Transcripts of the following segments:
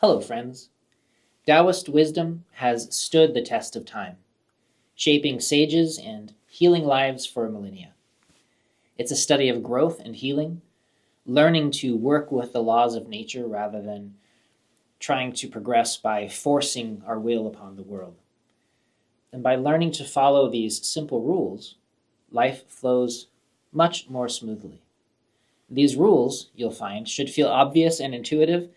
Hello, friends. Daoist wisdom has stood the test of time, shaping sages and healing lives for millennia. It's a study of growth and healing, learning to work with the laws of nature rather than trying to progress by forcing our will upon the world. And by learning to follow these simple rules, life flows much more smoothly. These rules, you'll find, should feel obvious and intuitive,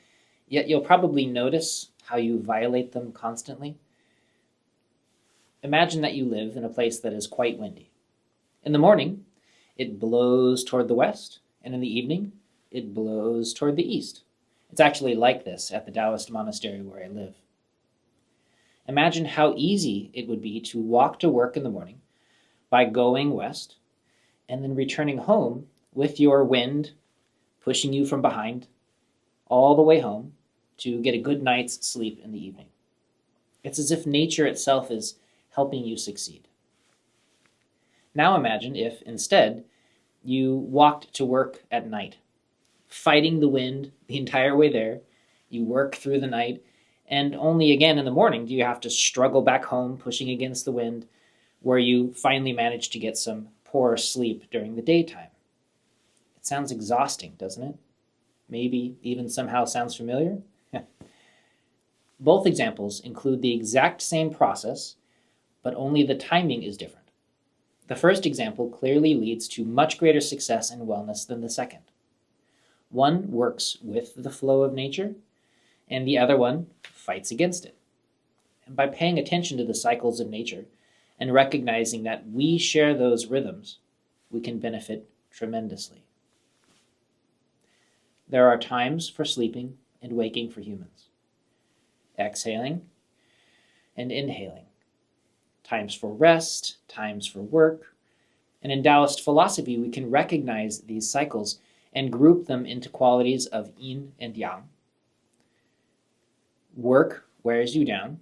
yet you'll probably notice how you violate them constantly. Imagine that you live in a place that is quite windy. In the morning, it blows toward the west, and in the evening, it blows toward the east. It's actually like this at the Daoist monastery where I live. Imagine how easy it would be to walk to work in the morning by going west and then returning home with your wind pushing you from behind all the way home to get a good night's sleep in the evening. It's as if nature itself is helping you succeed. Now imagine if, instead, you walked to work at night, fighting the wind the entire way there. You work through the night, and only again in the morning do you have to struggle back home, pushing against the wind, where you finally manage to get some poor sleep during the daytime. It sounds exhausting, doesn't it? Maybe even somehow sounds familiar? Both examples include the exact same process, but only the timing is different. The first example clearly leads to much greater success and wellness than the second. One works with the flow of nature, and the other one fights against it. And by paying attention to the cycles of nature and recognizing that we share those rhythms, we can benefit tremendously. There are times for sleeping and waking for humans, exhaling and inhaling, times for rest, times for work. And in Taoist philosophy, we can recognize these cycles and group them into qualities of yin and yang. Work wears you down,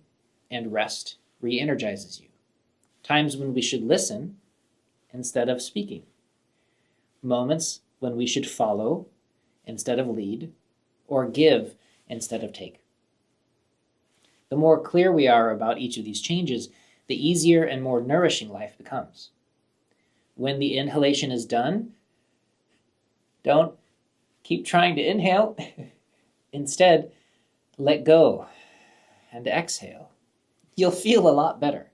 and rest re-energizes you. Times when we should listen instead of speaking. Moments when we should follow instead of lead, or give instead of take. The more clear we are about each of these changes, the easier and more nourishing life becomes. When the inhalation is done, don't keep trying to inhale. Instead, let go and exhale. You'll feel a lot better.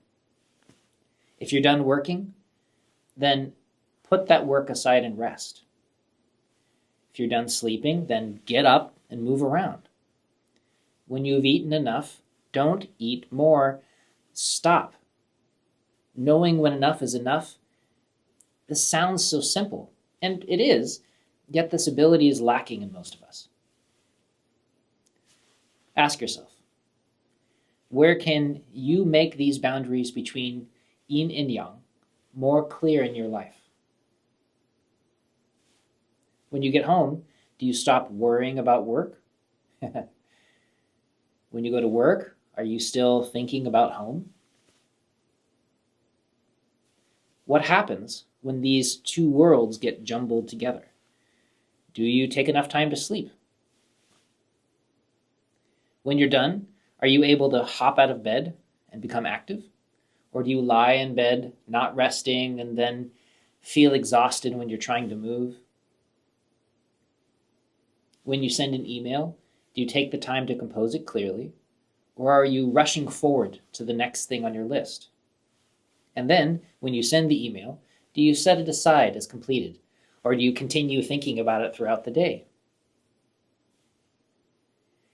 If you're done working, then put that work aside and rest. If you're done sleeping, then get up and move around. When you've eaten enough, don't eat more. Stop. Knowing when enough is enough, this sounds so simple, and it is, yet this ability is lacking in most of us. Ask yourself, where can you make these boundaries between yin and yang more clear in your life? When you get home, do you stop worrying about work? When you go to work, are you still thinking about home? What happens when these two worlds get jumbled together? Do you take enough time to sleep? When you're done, are you able to hop out of bed and become active? Or do you lie in bed, not resting, and then feel exhausted when you're trying to move? When you send an email, do you take the time to compose it clearly? Or are you rushing forward to the next thing on your list? And then, when you send the email, do you set it aside as completed? Or do you continue thinking about it throughout the day?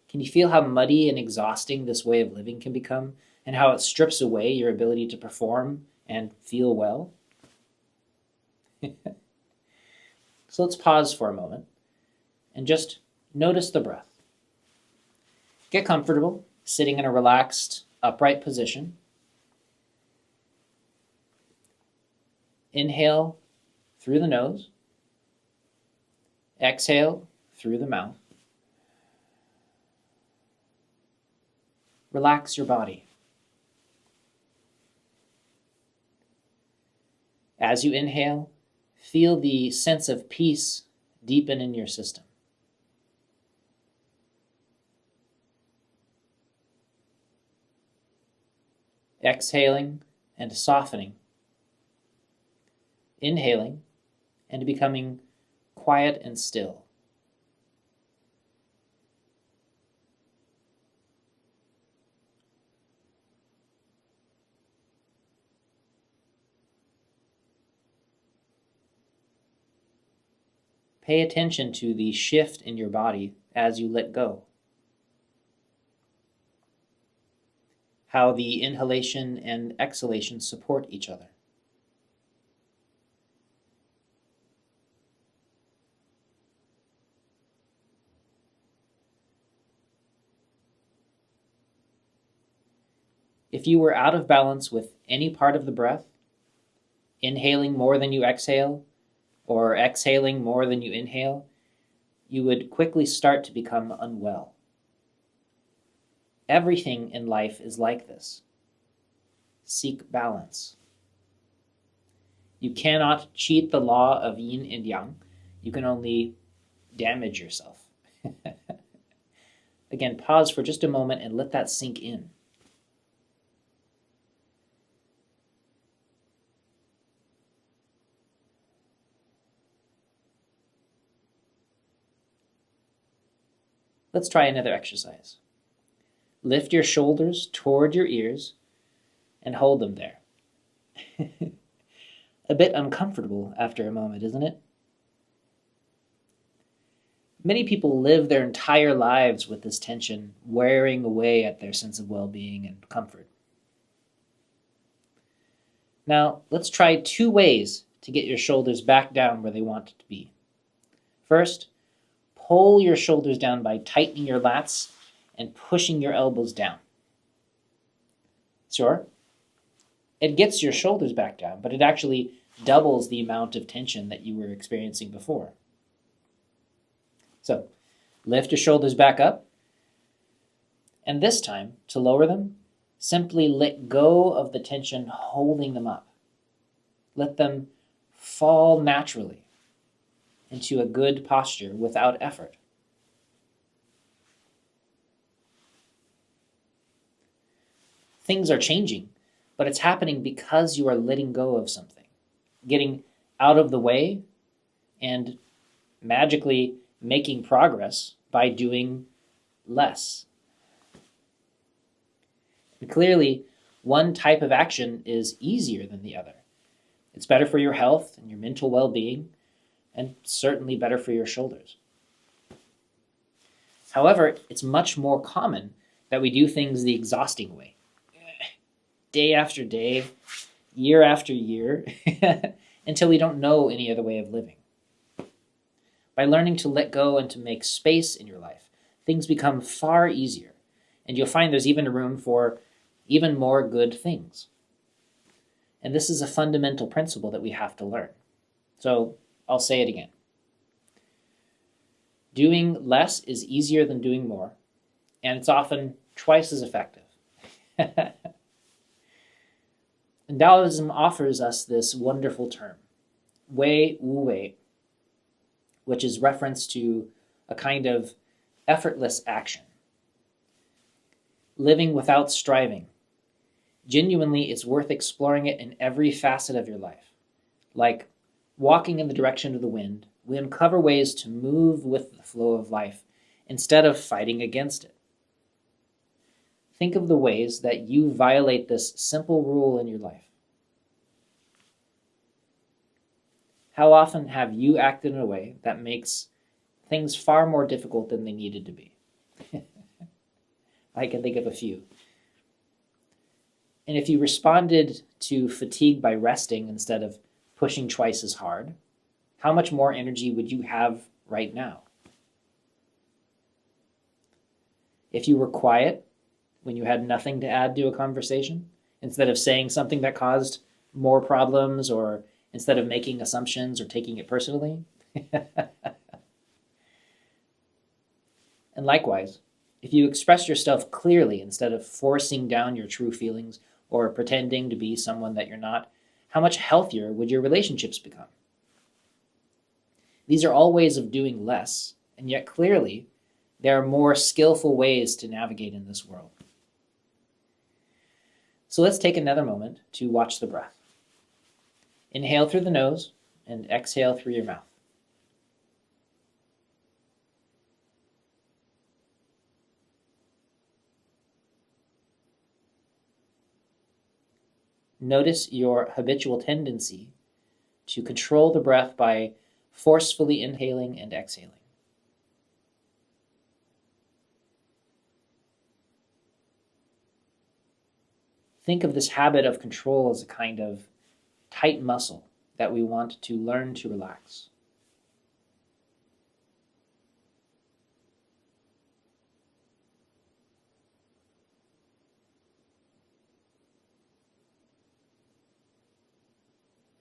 Can you feel how muddy and exhausting this way of living can become, and how it strips away your ability to perform and feel well? So let's pause for a moment and just notice the breath. Get comfortable, sitting in a relaxed, upright position. Inhale through the nose. Exhale through the mouth. Relax your body. As you inhale, feel the sense of peace deepen in your system. exhaling and softening, inhaling and becoming quiet and still. Pay attention to the shift in your body as you let go. How the inhalation and exhalation support each other. If you were out of balance with any part of the breath, inhaling more than you exhale, or exhaling more than you inhale, you would quickly start to become unwell. Everything in life is like this. Seek balance. You cannot cheat the law of yin and yang. You can only damage yourself. Again, pause for just a moment and let that sink in. Let's try another exercise. Lift your shoulders toward your ears and hold them there. A bit uncomfortable after a moment, isn't it? Many people live their entire lives with this tension wearing away at their sense of well-being and comfort. Now, let's try 2 ways to get your shoulders back down where they want to be. First, pull your shoulders down by tightening your lats and pushing your elbows down. Sure, it gets your shoulders back down, but it actually doubles the amount of tension that you were experiencing before. So, lift your shoulders back up, and this time, to lower them, simply let go of the tension holding them up. Let them fall naturally into a good posture without effort. Things are changing, but it's happening because you are letting go of something, getting out of the way, and magically making progress by doing less. And clearly, one type of action is easier than the other. It's better for your health and your mental well-being, and certainly better for your shoulders. However, it's much more common that we do things the exhausting way. Day after day, year after year, until we don't know any other way of living. By learning to let go and to make space in your life, things become far easier, and you'll find there's even room for even more good things. And this is a fundamental principle that we have to learn. So I'll say it again. Doing less is easier than doing more, and it's often twice as effective. And Taoism offers us this wonderful term, WeiWuWei, which is reference to a kind of effortless action. Living without striving. Genuinely, it's worth exploring it in every facet of your life. Like walking in the direction of the wind, we uncover ways to move with the flow of life instead of fighting against it. Think of the ways that you violate this simple rule in your life. How often have you acted in a way that makes things far more difficult than they needed to be? I can think of a few. And if you responded to fatigue by resting instead of pushing twice as hard, how much more energy would you have right now? If you were quiet when you had nothing to add to a conversation, instead of saying something that caused more problems, or instead of making assumptions or taking it personally. And likewise, if you express yourself clearly instead of forcing down your true feelings or pretending to be someone that you're not, how much healthier would your relationships become? These are all ways of doing less, and yet clearly there are more skillful ways to navigate in this world. So let's take another moment to watch the breath. Inhale through the nose and exhale through your mouth. Notice your habitual tendency to control the breath by forcefully inhaling and exhaling. Think of this habit of control as a kind of tight muscle that we want to learn to relax.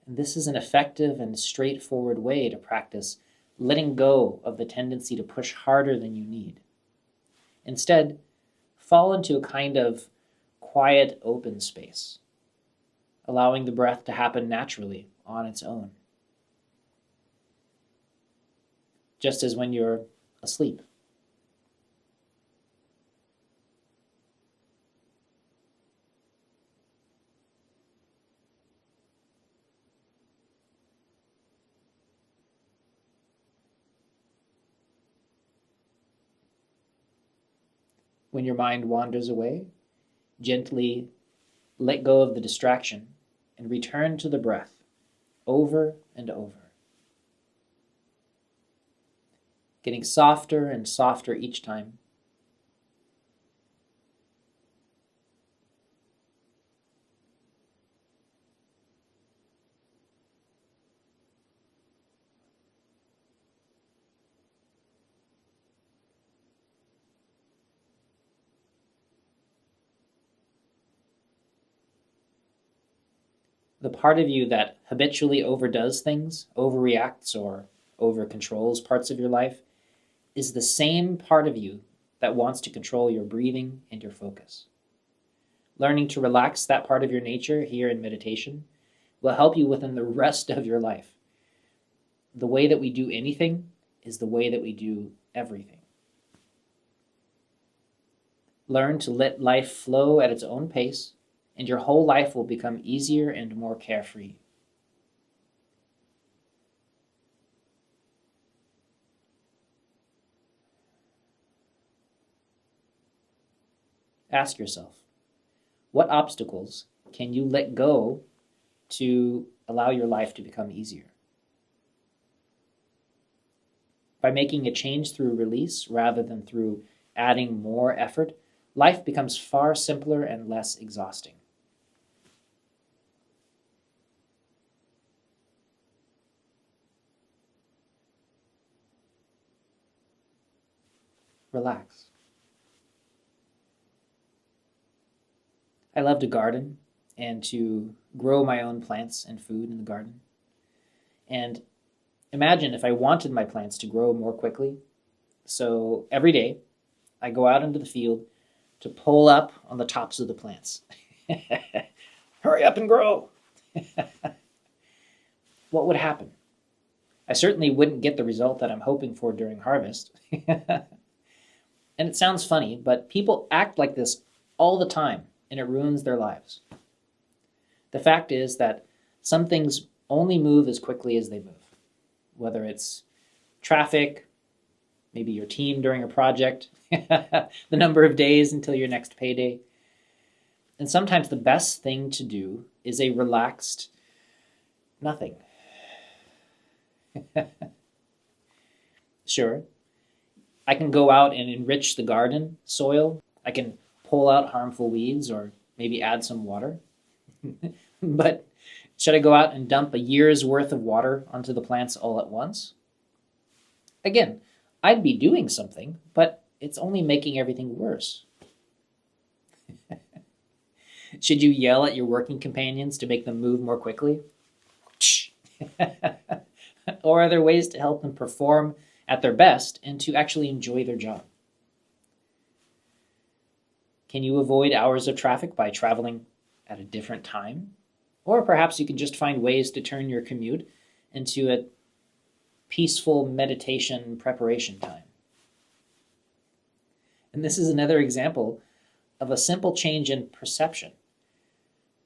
And this is an effective and straightforward way to practice letting go of the tendency to push harder than you need. Instead, fall into a kind of quiet, open space, allowing the breath to happen naturally on its own, just as when you're asleep. When your mind wanders away, gently let go of the distraction and return to the breath over and over, getting softer and softer each time. The part of you that habitually overdoes things, overreacts, or over-controls parts of your life is the same part of you that wants to control your breathing and your focus. Learning to relax that part of your nature here in meditation will help you within the rest of your life. The way that we do anything is the way that we do everything. Learn to let life flow at its own pace, and your whole life will become easier and more carefree. Ask yourself, what obstacles can you let go to allow your life to become easier? By making a change through release rather than through adding more effort, life becomes far simpler and less exhausting. Relax. I love to garden and to grow my own plants and food in the garden. And imagine if I wanted my plants to grow more quickly. So every day I go out into the field to pull up on the tops of the plants. Hurry up and grow. What would happen? I certainly wouldn't get the result that I'm hoping for during harvest. And it sounds funny, but people act like this all the time, and it ruins their lives. The fact is that some things only move as quickly as they move, whether it's traffic, maybe your team during a project, the number of days until your next payday. And sometimes the best thing to do is a relaxed nothing. Sure, I can go out and enrich the garden soil. I can pull out harmful weeds or maybe add some water. But should I go out and dump a year's worth of water onto the plants all at once? Again, I'd be doing something, but it's only making everything worse. Should you yell at your working companions to make them move more quickly? Or are there ways to help them perform at their best and to actually enjoy their job? Can you avoid hours of traffic by traveling at a different time? Or perhaps you can just find ways to turn your commute into a peaceful meditation preparation time. And this is another example of a simple change in perception.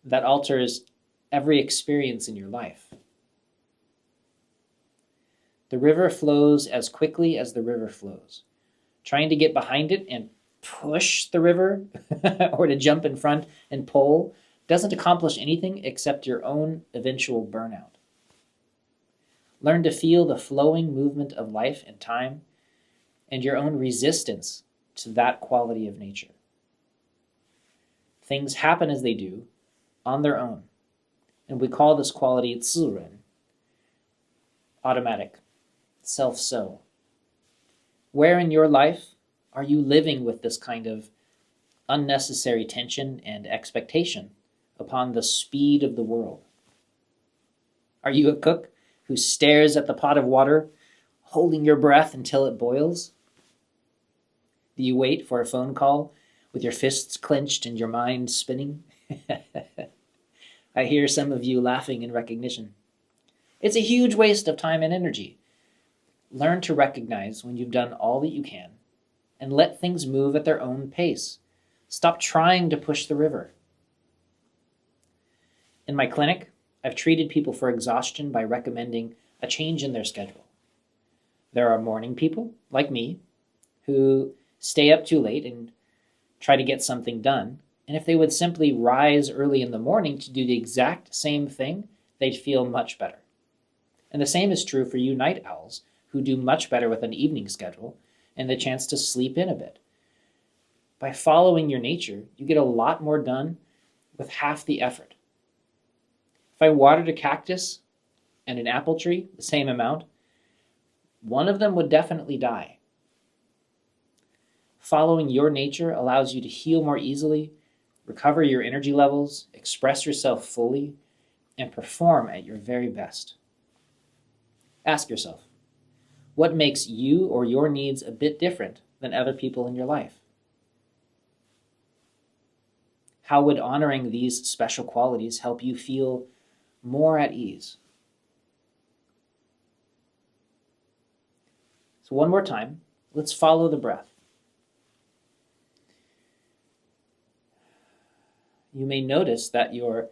that alters every experience in your life. The river flows as quickly as the river flows. Trying to get behind it and push the river or to jump in front and pull doesn't accomplish anything except your own eventual burnout. Learn to feel the flowing movement of life and time and your own resistance to that quality of nature. Things happen as they do on their own, and we call this quality 自然, automatic, self-so. Where in your life are you living with this kind of unnecessary tension and expectation upon the speed of the world? Are you a cook who stares at the pot of water, holding your breath until it boils? Do you wait for a phone call with your fists clenched and your mind spinning? I hear some of you laughing in recognition. It's a huge waste of time and energy. Learn to recognize when you've done all that you can and let things move at their own pace. Stop trying to push the river. In my clinic, I've treated people for exhaustion by recommending a change in their schedule. There are morning people, like me, who stay up too late and try to get something done. And if they would simply rise early in the morning to do the exact same thing, they'd feel much better. And the same is true for you night owls, who do much better with an evening schedule and the chance to sleep in a bit. By following your nature, you get a lot more done with half the effort. If I watered a cactus and an apple tree the same amount, one of them would definitely die. Following your nature allows you to heal more easily, recover your energy levels, express yourself fully, and perform at your very best. Ask yourself, what makes you or your needs a bit different than other people in your life? How would honoring these special qualities help you feel more at ease? So one more time, let's follow the breath. You may notice that you're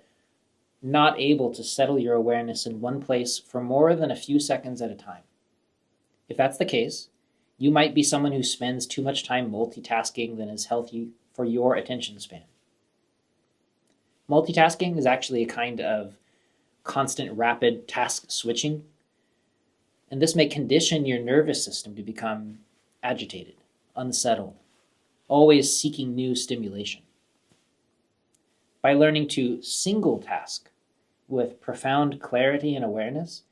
not able to settle your awareness in one place for more than a few seconds at a time. If that's the case, you might be someone who spends too much time multitasking than is healthy for your attention span. Multitasking is actually a kind of constant rapid task switching, and this may condition your nervous system to become agitated, unsettled, always seeking new stimulation. By learning to single task with profound clarity and awareness,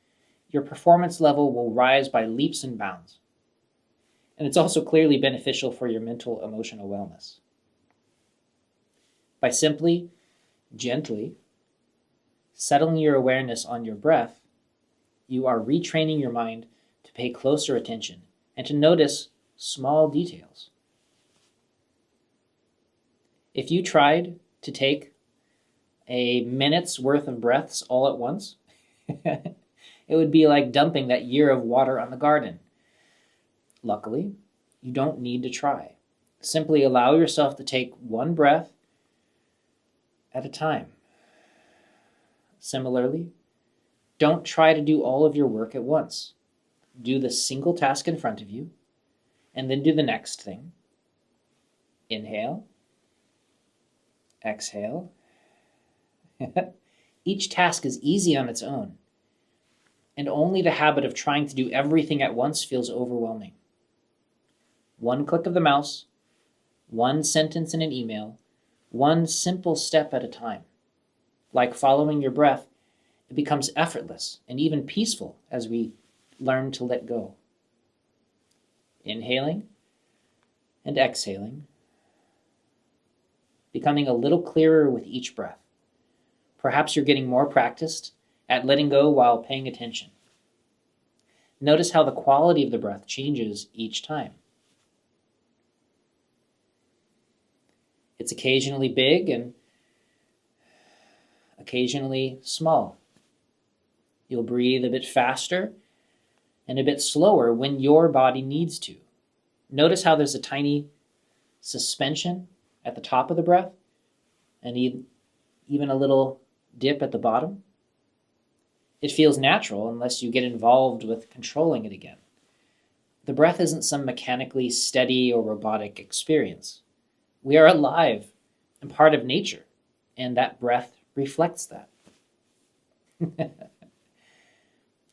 your performance level will rise by leaps and bounds. And it's also clearly beneficial for your mental, emotional wellness. By simply, gently, settling your awareness on your breath, you are retraining your mind to pay closer attention and to notice small details. If you tried to take a minute's worth of breaths all at once, it would be like dumping that year of water on the garden. Luckily, you don't need to try. Simply allow yourself to take one breath at a time. Similarly, don't try to do all of your work at once. Do the single task in front of you, and then do the next thing. Inhale, exhale. Each task is easy on its own, and only the habit of trying to do everything at once feels overwhelming. One click of the mouse, one sentence in an email, one simple step at a time. Like following your breath, it becomes effortless and even peaceful as we learn to let go. Inhaling and exhaling, becoming a little clearer with each breath. Perhaps you're getting more practiced at letting go while paying attention. Notice how the quality of the breath changes each time. It's occasionally big and occasionally small. You'll breathe a bit faster and a bit slower when your body needs to. Notice how there's a tiny suspension at the top of the breath and even a little dip at the bottom? It feels natural unless you get involved with controlling it again. The breath isn't some mechanically steady or robotic experience. We are alive and part of nature, and that breath reflects that.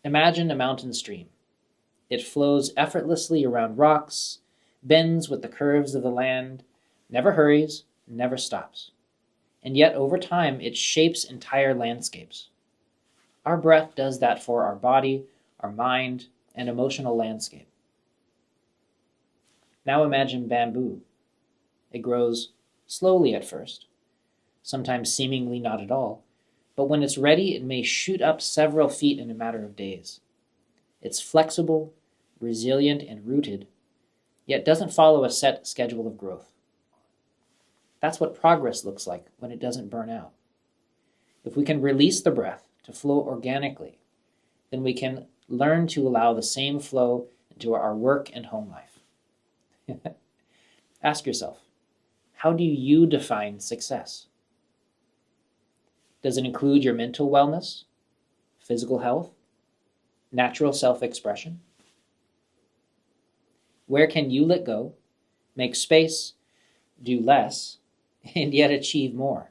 Imagine a mountain stream. It flows effortlessly around rocks, bends with the curves of the land, never hurries, never stops. And yet, over time, it shapes entire landscapes. Our breath does that for our body, our mind, and emotional landscape. Now imagine bamboo. It grows slowly at first, sometimes seemingly not at all, but when it's ready, it may shoot up several feet in a matter of days. It's flexible, resilient, and rooted, yet doesn't follow a set schedule of growth. That's what progress looks like when it doesn't burn out. If we can release the breath to flow organically, then we can learn to allow the same flow into our work and home life. Ask yourself, how do you define success? Does it include your mental wellness, physical health, natural self-expression? Where can you let go, make space, do less, and yet achieve more?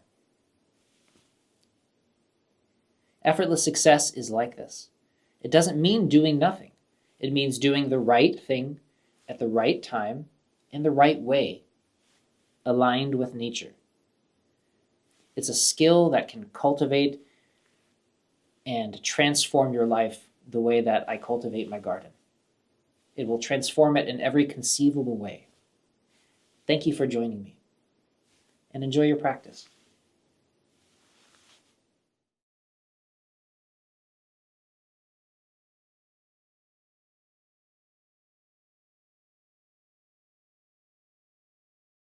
Effortless success is like this. It doesn't mean doing nothing. It means doing the right thing at the right time in the right way, aligned with nature. It's a skill that can cultivate and transform your life the way that I cultivate my garden. It will transform it in every conceivable way. Thank you for joining me, and enjoy your practice.